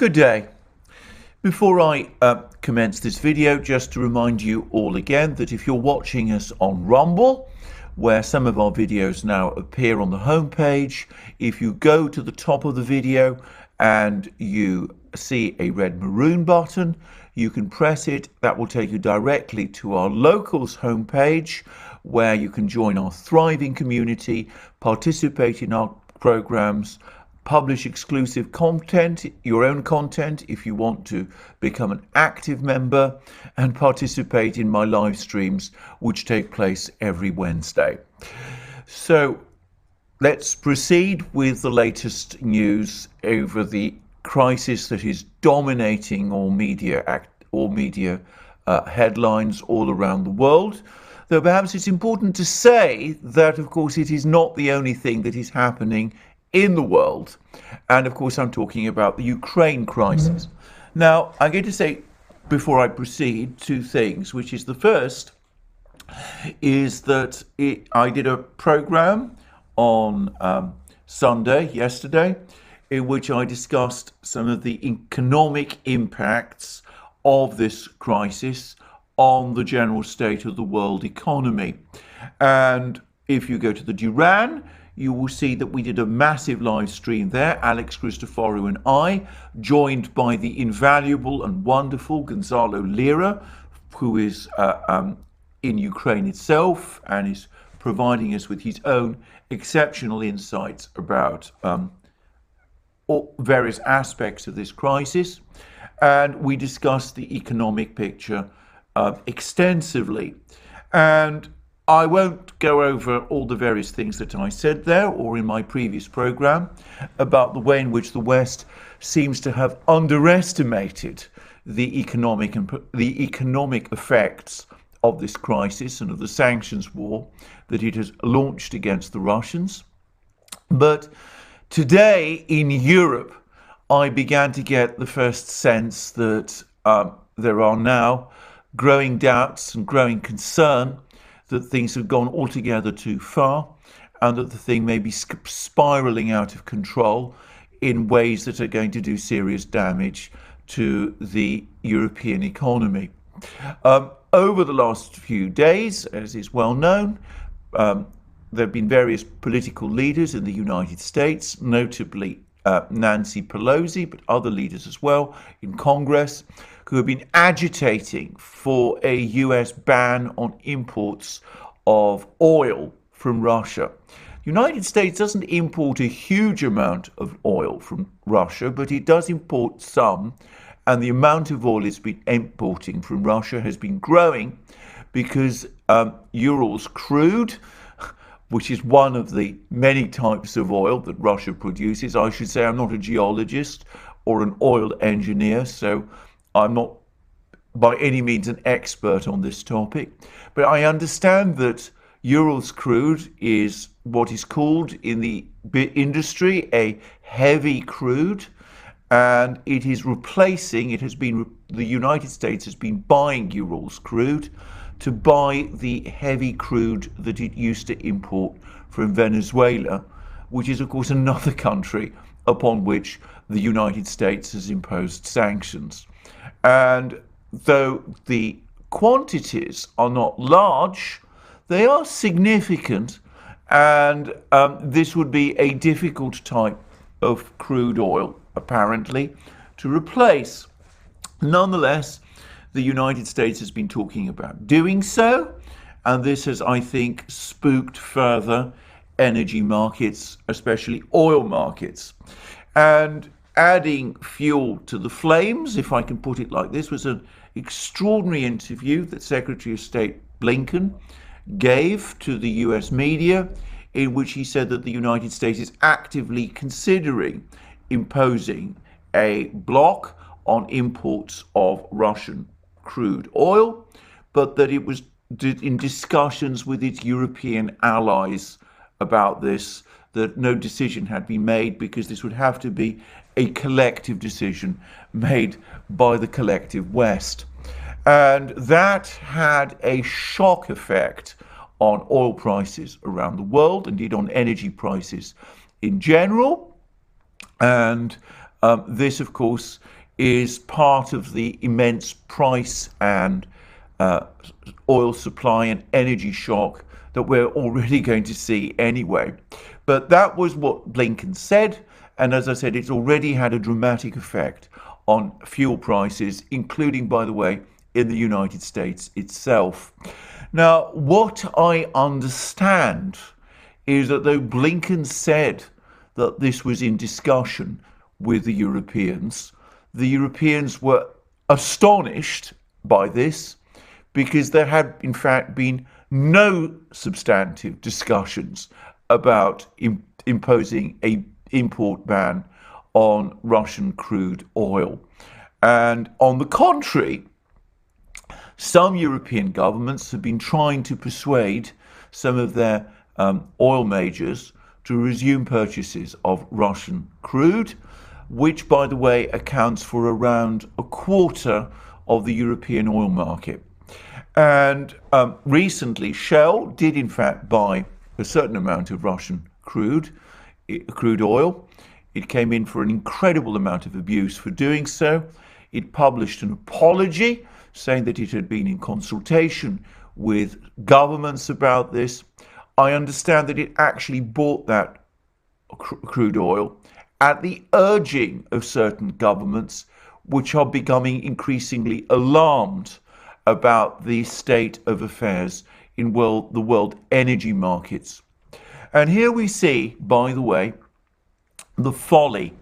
Good day. Before I commence this video, just to remind you all again that if you're watching us on Rumble, where some of our videos now appear on the homepage, if you go to the top of the video and you see a red maroon button, you can press it. That will take you directly to our locals homepage, where you can join our thriving community, participate in our programs, publish exclusive content, your own content if you want to become an active member, and participate in my live streams, which take place every Wednesday. So let's proceed with the latest news over the crisis that is dominating all media headlines all around the world. Though perhaps it's important to say that, of course, it is not the only thing that is happening in the world. And of course, I'm talking about the Ukraine crisis. Now, I'm going to say, before I proceed, two things, which is the first is that I did a program on yesterday, in which I discussed some of the economic impacts of this crisis on the general state of the world economy. And if you go to the Duran, you will see that we did a massive live stream there, Alex, Christoforou and I, joined by the invaluable and wonderful Gonzalo Lira, who is in Ukraine itself and is providing us with his own exceptional insights about various aspects of this crisis. And we discussed the economic picture extensively. And I won't go over all the various things that I said there or in my previous program about the way in which the West seems to have underestimated the economic effects of this crisis and of the sanctions war that it has launched against the Russians. But today in Europe, I began to get the first sense that there are now growing doubts and growing concern that things have gone altogether too far and that the thing may be spiraling out of control in ways that are going to do serious damage to the European economy. Over the last few days, as is well known, there have been various political leaders in the United States, notably Nancy Pelosi, but other leaders as well in Congress, who have been agitating for a US ban on imports of oil from Russia. The United States doesn't import a huge amount of oil from Russia, but it does import some, and the amount of oil it's been importing from Russia has been growing because Urals crude, which is one of the many types of oil that Russia produces. I should say I'm not a geologist or an oil engineer, so I'm not by any means an expert on this topic, but I understand that Urals crude is what is called in the industry a heavy crude, and it is replacing, the United States has been buying Urals crude to buy the heavy crude that it used to import from Venezuela, which is of course another country upon which the United States has imposed sanctions. And though the quantities are not large, they are significant, and this would be a difficult type of crude oil, apparently, to replace. Nonetheless, the United States has been talking about doing so, and this has, I think, spooked further energy markets, especially oil markets. And adding fuel to the flames, if I can put it like this, was an extraordinary interview that Secretary of State Blinken gave to the US media, in which he said that the United States is actively considering imposing a block on imports of Russian crude oil, but that it was in discussions with its European allies about this, that no decision had been made because this would have to be a collective decision made by the collective West. And that had a shock effect on oil prices around the world, indeed on energy prices in general. And This, of course, is part of the immense price and oil supply and energy shock that we're already going to see anyway. But that was what Blinken said. And as I said, it's already had a dramatic effect on fuel prices, including, by the way, in the United States itself. Now, what I understand is that though Blinken said that this was in discussion with the Europeans were astonished by this, because there had in fact been no substantive discussions about imposing an import ban on Russian crude oil. And on the contrary, some European governments have been trying to persuade some of their oil majors to resume purchases of Russian crude, which, by the way, accounts for around a quarter of the European oil market. And recently, Shell did in fact buy a certain amount of Russian crude oil. It came in for an incredible amount of abuse for doing so. It published an apology saying that it had been in consultation with governments about this. I understand that it actually bought that crude oil at the urging of certain governments, which are becoming increasingly alarmed about the state of affairs in the world energy markets. And here we see, by the way, the folly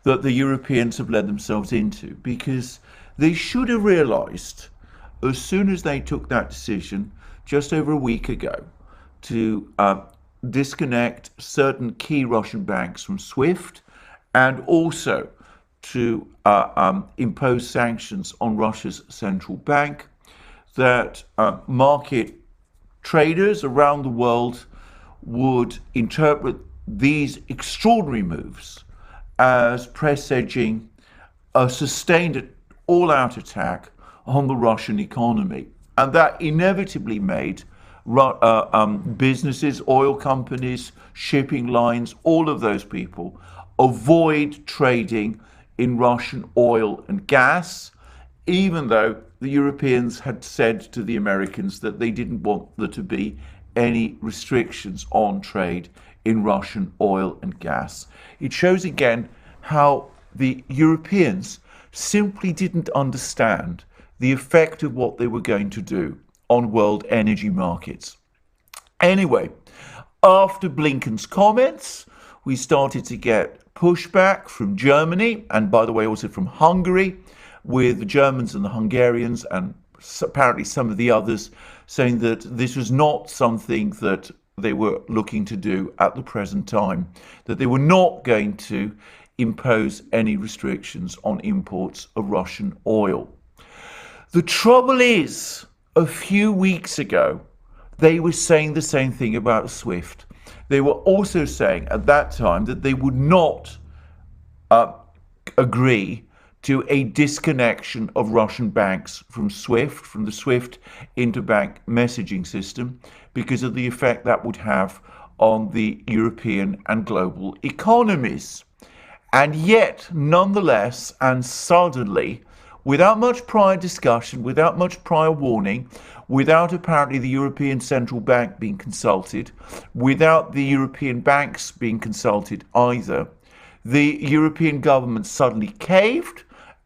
that the Europeans have led themselves into, because they should have realized as soon as they took that decision just over a week ago to disconnect certain key Russian banks from SWIFT, and also to impose sanctions on Russia's central bank, that market traders around the world would interpret these extraordinary moves as presaging a sustained all-out attack on the Russian economy. And that inevitably made businesses, oil companies, shipping lines, all of those people avoid trading in Russian oil and gas, even though the Europeans had said to the Americans that they didn't want there to be any restrictions on trade in Russian oil and gas. It shows again how the Europeans simply didn't understand the effect of what they were going to do on world energy markets. Anyway, after Blinken's comments, we started to get pushback from Germany, and by the way, also from Hungary, with the Germans and the Hungarians and apparently some of the others saying that this was not something that they were looking to do at the present time, that they were not going to impose any restrictions on imports of Russian oil. The trouble is, a few weeks ago, they were saying the same thing about SWIFT. They were also saying at that time that they would not agree to a disconnection of Russian banks from SWIFT, from the SWIFT interbank messaging system, because of the effect that would have on the European and global economies. And yet, nonetheless, and suddenly, without much prior discussion, without much prior warning, without apparently the European Central Bank being consulted, without the European banks being consulted either, the European government suddenly caved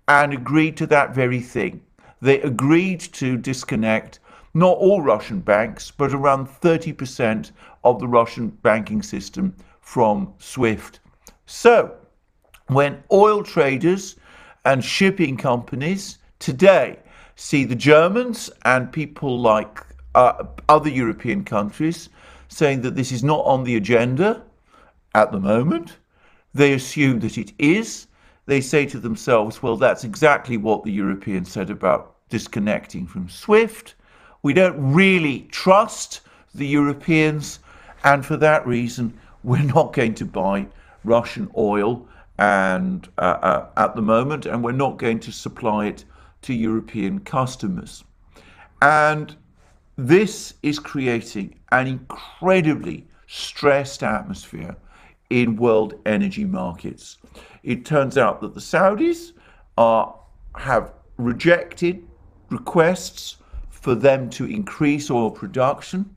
and agreed to that very thing. They agreed to disconnect not all Russian banks, but around 30% of the Russian banking system from SWIFT. So, when oil traders and shipping companies today see the Germans and people like other European countries saying that this is not on the agenda at the moment, they assume that it is. They say to themselves, well, that's exactly what the Europeans said about disconnecting from SWIFT. We don't really trust the Europeans, and for that reason, we're not going to buy Russian oil and at the moment, and we're not going to supply it to European customers. And this is creating an incredibly stressed atmosphere in world energy markets. It turns out that the Saudis have rejected requests for them to increase oil production.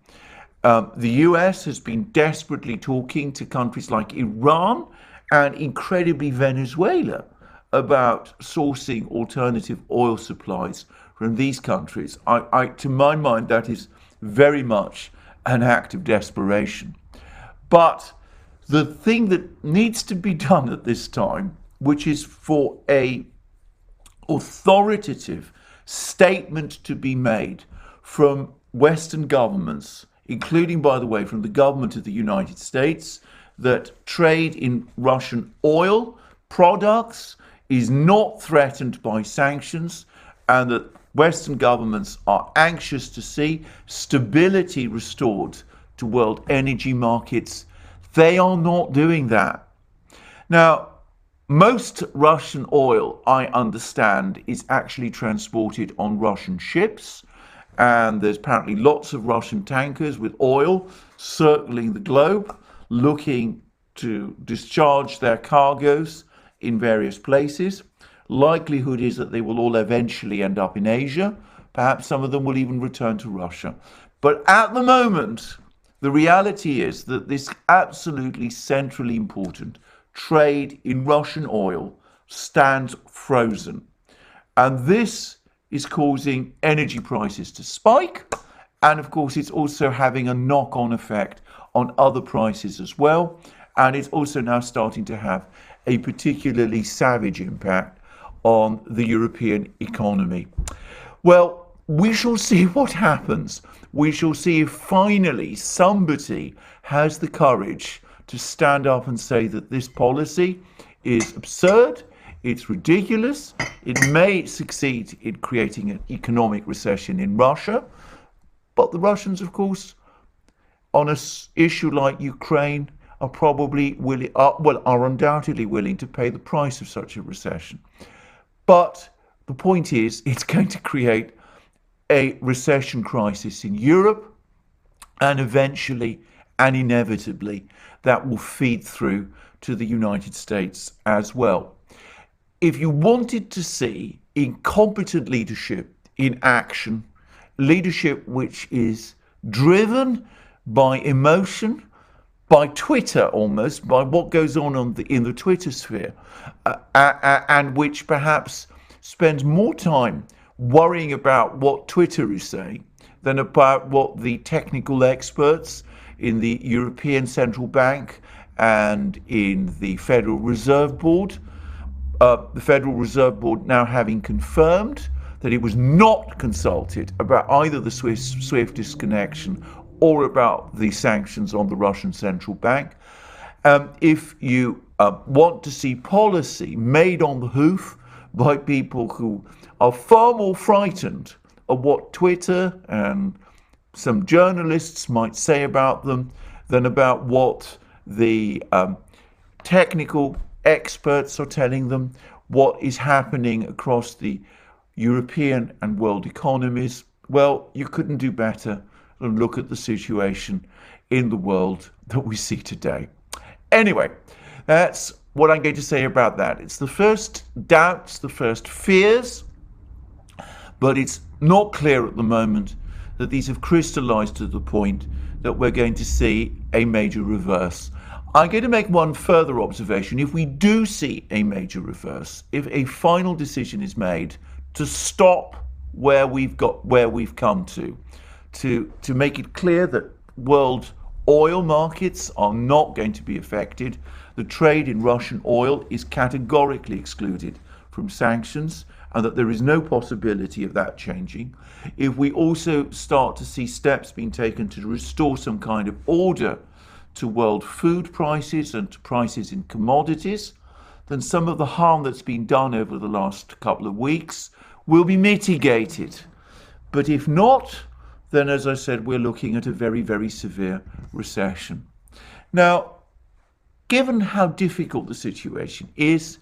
The US has been desperately talking to countries like Iran and incredibly Venezuela about sourcing alternative oil supplies from these countries. To my mind, that is very much an act of desperation. But the thing that needs to be done at this time, which is for a authoritative statement to be made from Western governments, including, by the way, from the government of the United States, that trade in Russian oil products is not threatened by sanctions, and that Western governments are anxious to see stability restored to world energy markets. They are not doing that. Now, most Russian oil, I understand, is actually transported on Russian ships, and there's apparently lots of Russian tankers with oil circling the globe, looking to discharge their cargoes in various places. Likelihood is that they will all eventually end up in Asia. Perhaps some of them will even return to Russia. But at the moment, the reality is that this absolutely centrally important trade in Russian oil stands frozen. And this is causing energy prices to spike. And of course, it's also having a knock-on effect on other prices as well. And it's also now starting to have a particularly savage impact on the European economy. Well, we shall see what happens. We shall see if finally somebody has the courage to stand up and say that this policy is absurd, it's ridiculous, it may succeed in creating an economic recession in Russia. But the Russians, of course, on an issue like Ukraine, are probably willing, are undoubtedly willing to pay the price of such a recession. But the point is, it's going to create a recession crisis in Europe, and eventually and inevitably that will feed through to the United States as well. If you wanted to see incompetent leadership in action, leadership which is driven by emotion, by Twitter almost, by what goes on in the Twitter sphere, and which perhaps spends more time worrying about what Twitter is saying than about what the technical experts in the European Central Bank and in the Federal Reserve Board, the Federal Reserve Board now having confirmed that it was not consulted about either the SWIFT disconnection or about the sanctions on the Russian Central Bank. If you want to see policy made on the hoof by people who are far more frightened of what Twitter and some journalists might say about them than about what the technical experts are telling them, what is happening across the European and world economies, well, you couldn't do better than look at the situation in the world that we see today. Anyway, that's what I'm going to say about that. It's the first doubts, the first fears, but it's not clear at the moment that these have crystallized to the point that we're going to see a major reverse. I'm going to make one further observation. If we do see a major reverse, if a final decision is made to stop where we've come to make it clear that world oil markets are not going to be affected, the trade in Russian oil is categorically excluded from sanctions, and that there is no possibility of that changing. If we also start to see steps being taken to restore some kind of order to world food prices and to prices in commodities, then some of the harm that's been done over the last couple of weeks will be mitigated. But if not, then, as I said, we're looking at a very, very severe recession. Now, given how difficult the situation is,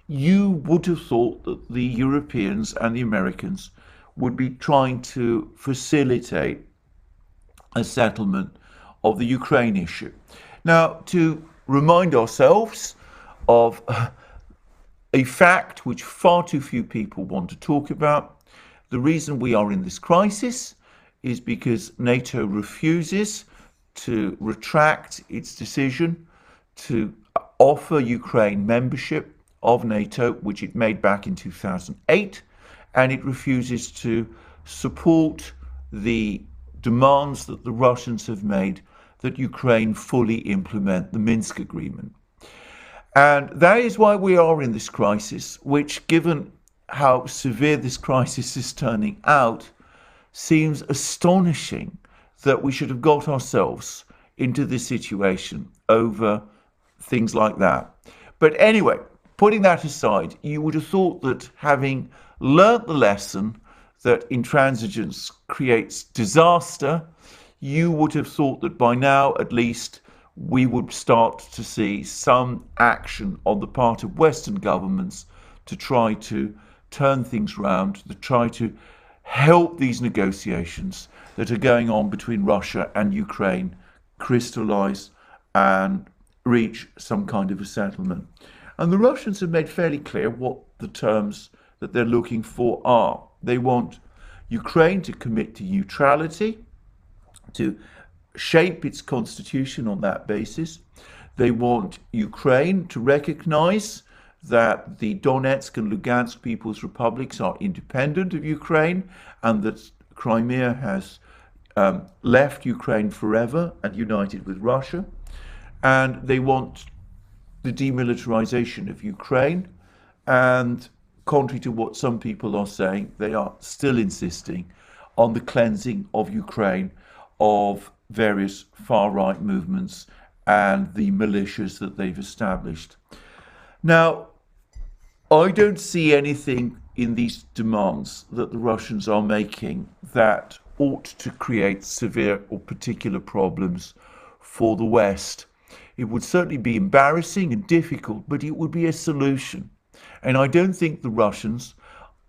you would have thought that the Europeans and the Americans would be trying to facilitate a settlement of the Ukraine issue. Now, to remind ourselves of a fact which far too few people want to talk about. The reason we are in this crisis is because NATO refuses to retract its decision to offer Ukraine membership of NATO, which it made back in 2008, and it refuses to support the demands that the Russians have made that Ukraine fully implement the Minsk agreement. And that is why we are in this crisis, which, given how severe this crisis is turning out, seems astonishing that we should have got ourselves into this situation over things like that. But anyway, putting that aside, you would have thought that having learnt the lesson that intransigence creates disaster, you would have thought that by now, at least, we would start to see some action on the part of Western governments to try to turn things round, to try to help these negotiations that are going on between Russia and Ukraine crystallize and reach some kind of a settlement. And the Russians have made fairly clear what the terms that they're looking for are. They want Ukraine to commit to neutrality, to shape its constitution on that basis. They want Ukraine to recognize that the Donetsk and Lugansk People's Republics are independent of Ukraine and that Crimea has left Ukraine forever and united with Russia. And they want the demilitarization of Ukraine. And contrary to what some people are saying, they are still insisting on the cleansing of Ukraine of various far-right movements and the militias that they've established. Now, I don't see anything in these demands that the Russians are making that ought to create severe or particular problems for the West. It would certainly be embarrassing and difficult, but it would be a solution. And I don't think the Russians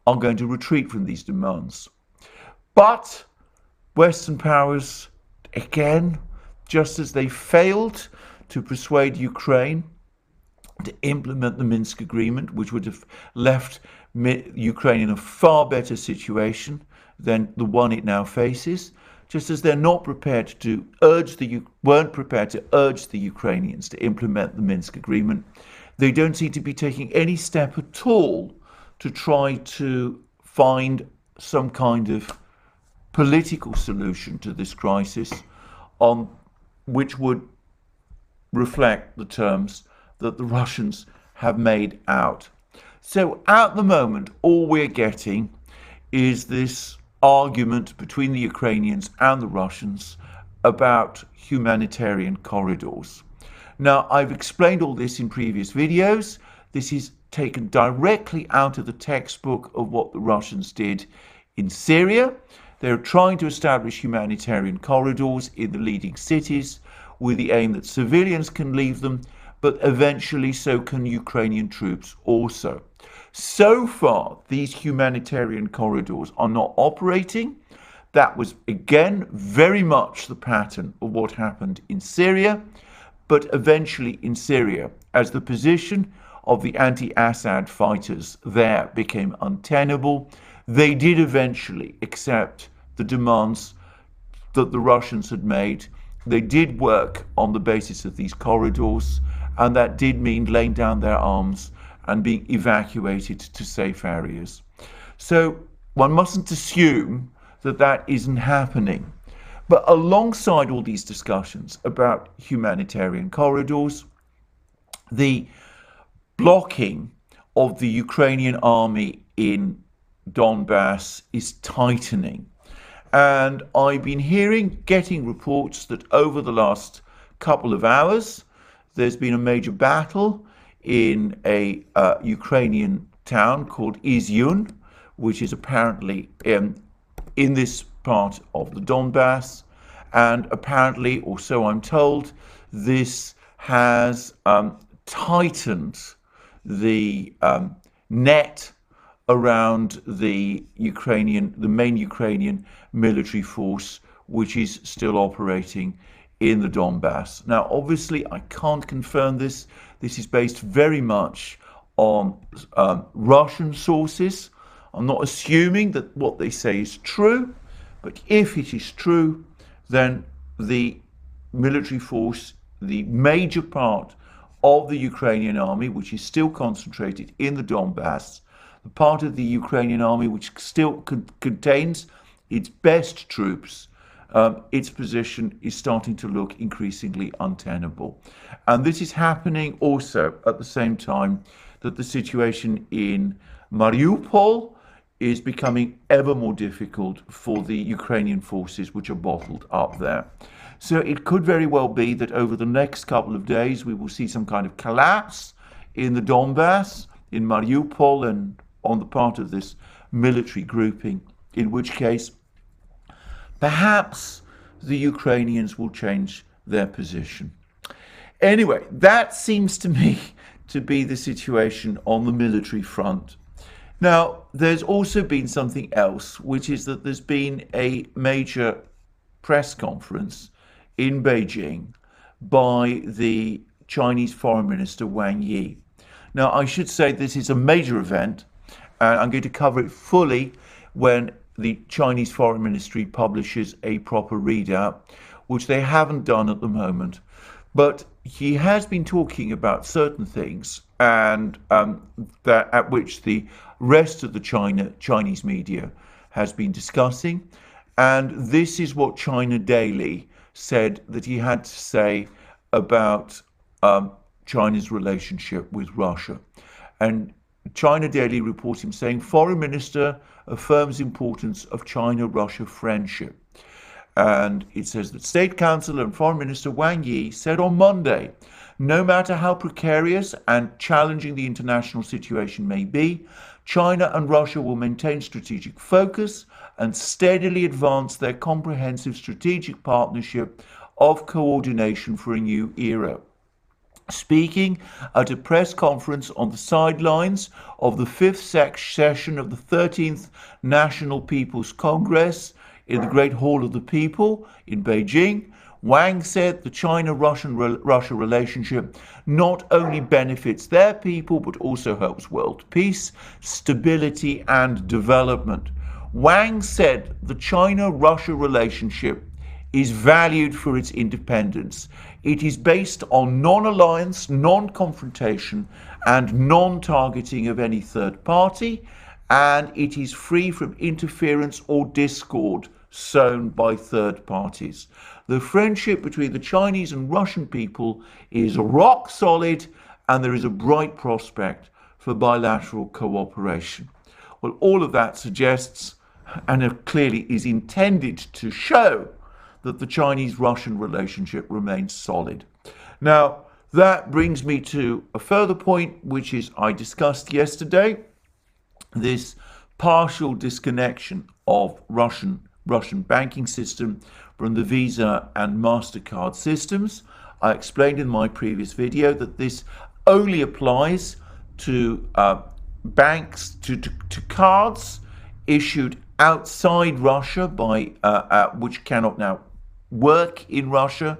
are going to retreat from these demands. But Western powers, again, just as they failed to persuade Ukraine to implement the Minsk agreement, which would have left Ukraine in a far better situation than the one it now faces, just as they're not prepared to weren't prepared to urge the Ukrainians to implement the Minsk agreement, they don't seem to be taking any step at all to try to find some kind of political solution to this crisis on which would reflect the terms that the Russians have made out. So at the moment, all we're getting is this argument between the Ukrainians and the Russians about humanitarian corridors. Now, I've explained all this in previous videos. This is taken directly out of the textbook of what the Russians did in Syria. They're trying to establish humanitarian corridors in the leading cities with the aim that civilians can leave them, but eventually so can Ukrainian troops also. So far, these humanitarian corridors are not operating. That was, again, very much the pattern of what happened in Syria, but eventually in Syria, as the position of the anti-Assad fighters there became untenable, they did eventually accept the demands that the Russians had made. They did work on the basis of these corridors, and that did mean laying down their arms and being evacuated to safe areas. So one mustn't assume that that isn't happening. But alongside all these discussions about humanitarian corridors, the blocking of the Ukrainian army in Donbass is tightening. And I've been getting reports that over the last couple of hours, there's been a major battle in a Ukrainian town called Izyum, which is apparently in this part of the Donbass. And apparently, or so I'm told, this has tightened the net around the main Ukrainian military force, which is still operating in the Donbass. Now, obviously, I can't confirm this. This is based very much on Russian sources. I'm not assuming that what they say is true, but if it is true, then the military force, the major part of the Ukrainian army, which is still concentrated in the Donbass, the part of the Ukrainian army which still contains its best troops, its position is starting to look increasingly untenable. And this is happening also at the same time that the situation in Mariupol is becoming ever more difficult for the Ukrainian forces which are bottled up there. So it could very well be that over the next couple of days we will see some kind of collapse in the Donbass, in Mariupol, and on the part of this military grouping, in which case perhaps the Ukrainians will change their position. Anyway, that seems to me to be the situation on the military front. Now, there's also been something else, which is that there's been a major press conference in Beijing by the Chinese Foreign Minister Wang Yi. Now, I should say this is a major event, and I'm going to cover it fully when the Chinese Foreign Ministry publishes a proper readout, which they haven't done at the moment. But he has been talking about certain things, and that at which the rest of the Chinese media has been discussing. And this is what China Daily said that he had to say about China's relationship with Russia. And China Daily reports him saying, Foreign Minister affirms importance of China-Russia friendship. And it says that State Councillor and Foreign Minister Wang Yi said on Monday, no matter how precarious and challenging the international situation may be, China and Russia will maintain strategic focus and steadily advance their comprehensive strategic partnership of coordination for a new era. Speaking at a press conference on the sidelines of the 5th session of the 13th National People's Congress in the Great Hall of the People in Beijing, Wang said the China-Russia relationship not only benefits their people, but also helps world peace, stability, and development. Wang said the China-Russia relationship is valued for its independence. It is based on non-alliance, non-confrontation, and non-targeting of any third party, and it is free from interference or discord sown by third parties. The friendship between the Chinese and Russian people is rock solid, and there is a bright prospect for bilateral cooperation. Well, all of that suggests, and it clearly is intended to show, that the Chinese-Russian relationship remains solid. Now, that brings me to a further point, which is I discussed yesterday, this partial disconnection of Russian banking system from the Visa and MasterCard systems. I explained in my previous video that this only applies to banks, to cards issued outside Russia by which cannot now work in Russia,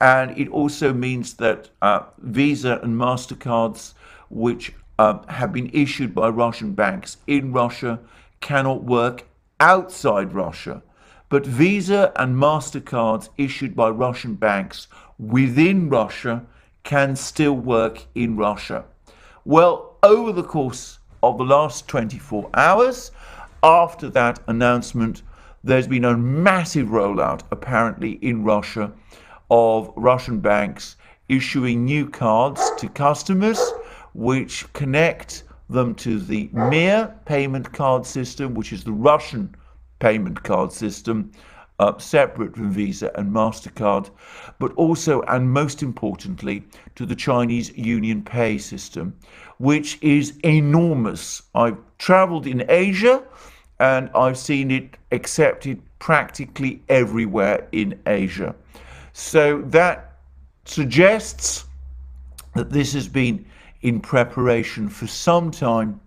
and it also means that Visa and MasterCards which have been issued by Russian banks in Russia cannot work outside Russia. But Visa and MasterCards issued by Russian banks within Russia can still work in Russia. Well, over the course of the last 24 hours, after that announcement, there's been a massive rollout, apparently, in Russia of Russian banks issuing new cards to customers which connect them to the Mir payment card system, which is the Russian payment card system, separate from Visa and MasterCard, but also, and most importantly, to the Chinese Union Pay system, which is enormous. I've traveled in Asia, and I've seen it accepted practically everywhere in Asia. So that suggests that this has been in preparation for some time.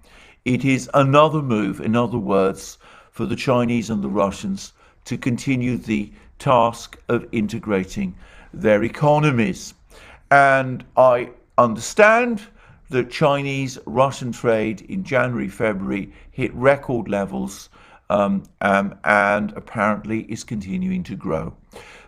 It is another move, in other words, for the Chinese and the Russians to continue the task of integrating their economies. And I understand that Chinese-Russian trade in January, February hit record levels and apparently is continuing to grow.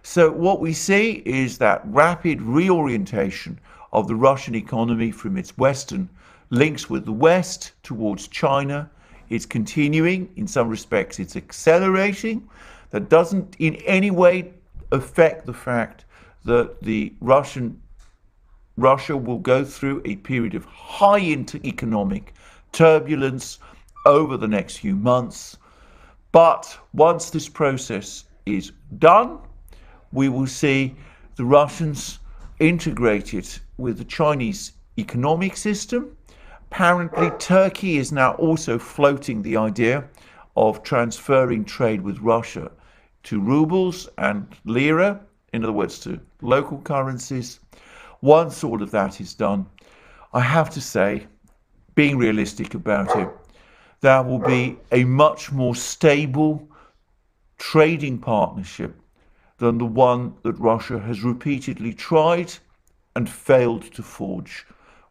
So what we see is that rapid reorientation of the Russian economy from its Western links with the West towards China. It's continuing. In some respects, it's accelerating. That doesn't in any way affect the fact that Russia will go through a period of high economic turbulence over the next few months. But once this process is done, we will see the Russians integrated with the Chinese economic system. Apparently, Turkey is now also floating the idea of transferring trade with Russia to rubles and lira, in other words, to local currencies. Once all of that is done, I have to say, being realistic about it, there will be a much more stable trading partnership than the one that Russia has repeatedly tried and failed to forge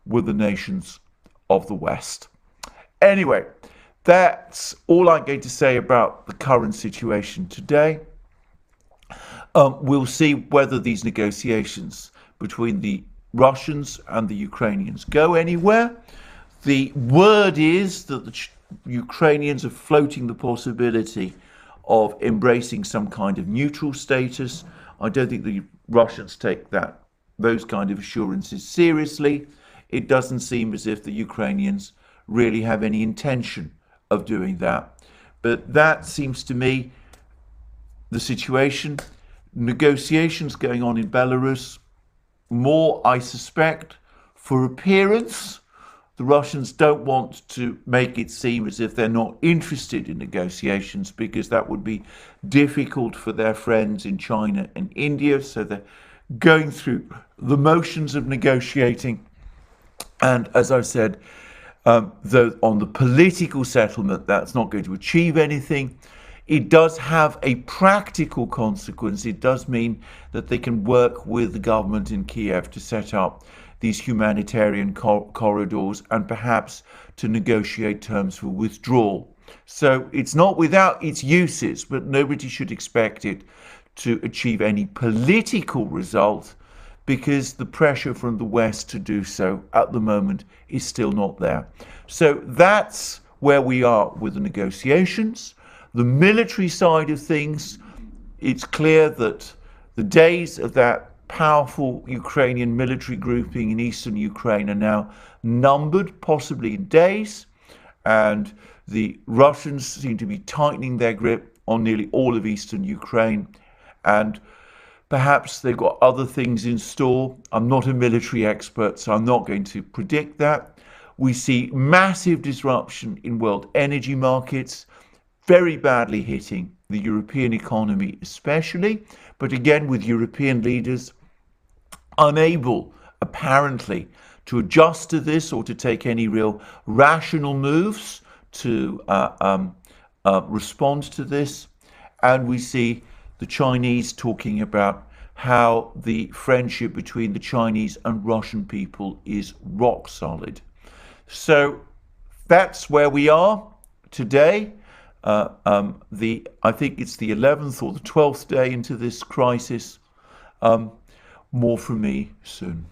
with the nations of the West. Anyway, that's all I'm going to say about the current situation today. We'll see whether these negotiations between the Russians and the Ukrainians go anywhere. The word is that the Ukrainians are floating the possibility of embracing some kind of neutral status. I don't think the Russians take those kind of assurances seriously. It doesn't seem as if the Ukrainians really have any intention of doing that. But that seems to me the situation. Negotiations going on in Belarus, more, I suspect, for appearance. The Russians don't want to make it seem as if they're not interested in negotiations, because that would be difficult for their friends in China and India. So they're going through the motions of negotiating. And as I've said, though on the political settlement, that's not going to achieve anything. It does have a practical consequence. It does mean that they can work with the government in Kiev to set up these humanitarian corridors and perhaps to negotiate terms for withdrawal. So it's not without its uses, but nobody should expect it to achieve any political result, because the pressure from the West to do so at the moment is still not there. So that's where we are with the negotiations. The military side of things, it's clear that the days of that powerful Ukrainian military grouping in eastern Ukraine are now numbered, possibly in days, and the Russians seem to be tightening their grip on nearly all of eastern Ukraine, and perhaps they've got other things in store. I'm not a military expert, so I'm not going to predict that. We see massive disruption in world energy markets, very badly hitting the European economy especially, but again with European leaders unable apparently to adjust to this or to take any real rational moves to respond to this. And we see the Chinese talking about how the friendship between the Chinese and Russian people is rock solid. So that's where we are today. I think it's the 11th or the 12th day into this crisis. More from me soon.